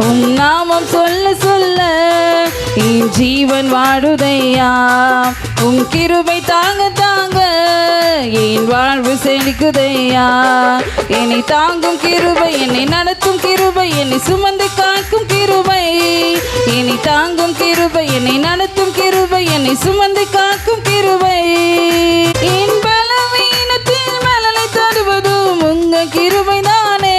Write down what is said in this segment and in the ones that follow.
உம் நாமம் சொல்ல சொல்ல என் ஜீவன் வாடுதையா. உம் கிருபை தாங்க தாங்க என் வாழ்வு செழிக்குதையா. என்னை தாங்கும் கிருபை, என்னை நடத்தும் கிருபை, என்னை சுமந்து காக்கும் கிருபை. என்னை தாங்கும் கிருபை, என்னை நடத்தும் கிருபை, என்னை சுமந்து காக்கும் கிருபை. என் பலவீனத்தில் மலலை தருவதும் உங்க கிருபை தானே.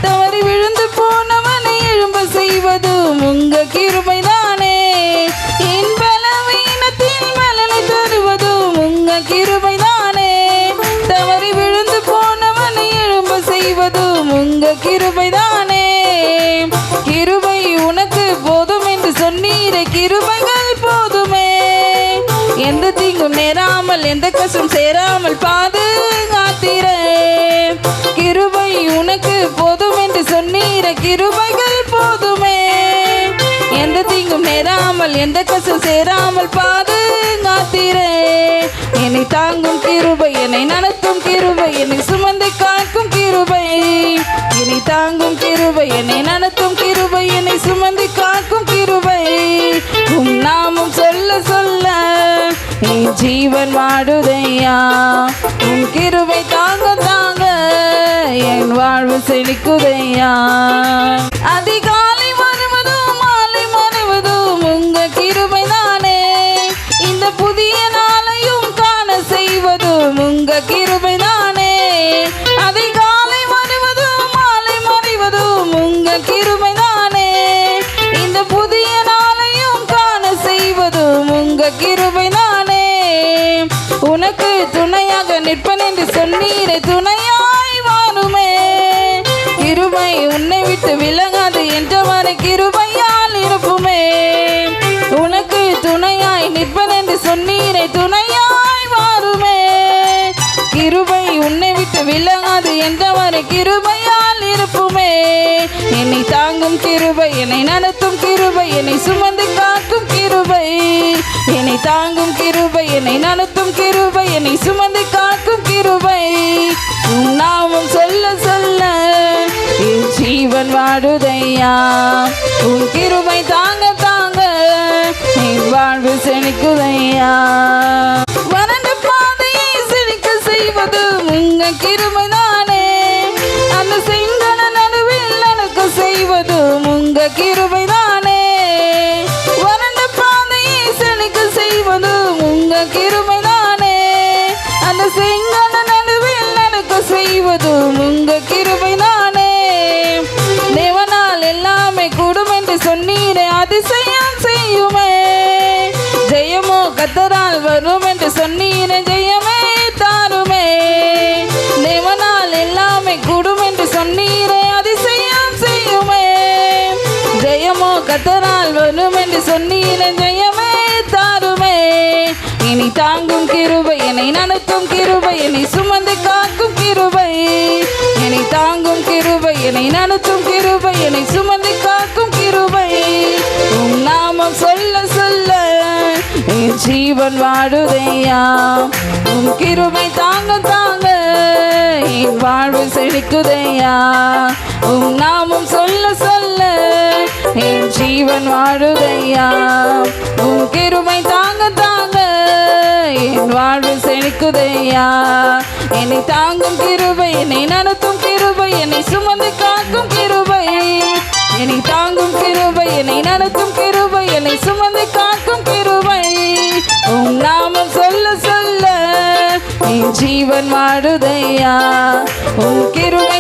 தவறி விழுந்து போனவனை எழும்ப செய்வதும் உங்க கிருபை தானே. என் பலவீனத்தில் மலலை தருவதும் உங்க கிருபை தானே. தவறி விழுந்து போனவனை எழும்ப செய்வதும் உங்க கிருபை தானே. கிருபை உனக்கு போதும் என்று சொன்னீரே, கிருபைகள் போதுமே. எந்த தீங்கும் நேராமல் எந்த கஷ்டம் சேராமல் பாதுகாத்தீரே. கிருபை உனக்கு போதும் என்று சொன்னீரே, கிருபைகள் போதுமே. எந்த தீங்கும் நேராமல் எந்த கஷ்டம் சேராமல் பாதுகாத்தீரே. என்னை தாங்கும் கிருபை, என்னை நடத்தும் கிருபை, என்னை சுமந்து காக்கும் கிருபை. என்னை தாங்கும் கிருபை, என்னை நடத்தும் கிருபை, என்னை சுமந்து காக்கும் கிருபை. உம் நாமம் சொல்ல சொல்ல என் ஜீவன் வாடுதையா. உன் கிருபை தாங்க தாங்க என் வாழ்வு செழிக்குதையா. அதிகாலை வருவதும் மாலை மறைவதும் உங்க கிருபை தானே. இந்த புதிய நாளையும் காண செய்வதும் உங்க கிருபை தானே. அதிகாலை வருவதும் மாலை மறைவதும் உங்க கிருபை தானே. இந்த புதிய நாளையும் காண செய்வதும் உங்க கிருபை தானே. உனக்கு துணையாக நிற்பன் என்று சொன்னீரே, துணையாய் வாருமே. கிருபை உன்னை விட்டு விலகாது என்றவரை கிருபையால் இருப்புமே. உனக்கு துணையாய் நிற்பன் என்று சொன்னீரே, துணையாய் வாருமே. கிருபை உன்னை விட்டு விலகாது என்றவரை கிருபையால் இருப்புமே. என்னை தாங்கும் கிருபை, என்னை நடத்தும் கிருபை, என்னை சுமந்து காக்கும் கிருபை. என்னை தாங்கும் கிருபை, என்னை நடத்தும் கிருபை, என்னை சுமந்து காக்கும் கிருபை. உம் நாமம் சொல்ல சொல்ல என் ஜீவன் வாடுதையா. உன் கிருபை தாங்க தாங்க என் வாழ்வு செழிக்குதையா. வறண்ட பாதையை செழிக்க செய்வது உங்க கிருபை தானே. அந்த செங்கன நடுவில் நடக்க செய்வது உங்க கிருபை தானே. வறண்ட பாதையை செழிக்க செய்வது உங்க கிருபை தானே. அந்த செங்கன நடுவில் நடக்க செய்வது உங்க கிருபை தானே. தேவனால் எல்லாமே கூடும் என்று சொன்னீரே, அதிசயம் செய்யுமே. ஜெயமோ கர்த்தரால் வரும் என்று சொன்னீரே, ஜெயமே தாருமே. தேவனால் எல்லாமே கூடும் என்று சொன்னீரே, அதிசயம் செய்யுமே. ஜெயமோ கர்த்தரால் வரும் என்று சொன்னீரே, ஜெயமே தாருமே. என்னை தாங்கும் கிருபை, என்னை நடத்தும் கிருபை, என்னை சுமந்து காக்கும் கிருபை. என்னை தாங்கும் கிருபை, என்னை நடத்தும் கிருபை, என்னை சுமந்து காக்கும் கிருபை. உம் நாமம் சொல்ல சொல்ல என் ஜீவன் வாடுதையா. உம் கிருபை தாங்க தாங்க என் வாழ்வு செழிக்குதையா. உம் நாமம் சொல்ல சொல்ல என் ஜீவன் வாடுதையா. உம் கிருபை தாங்க தாங்க என் வாழ்வு செழிக்குதையா. என்னை தாங்கும் கிருபை, என்னை நடத்தும் கிருபை, என்னை சுமந்து காக்கும் கிருபை. என்னை தாங்கும் கிருபை, என்னை நடத்தும் கிருபை, என்னை சுமந்து காக்கும் கிருபை. உம் நாமம் சொல்ல சொல்ல என் ஜீவன் வாடுதையா. உம் கிருபை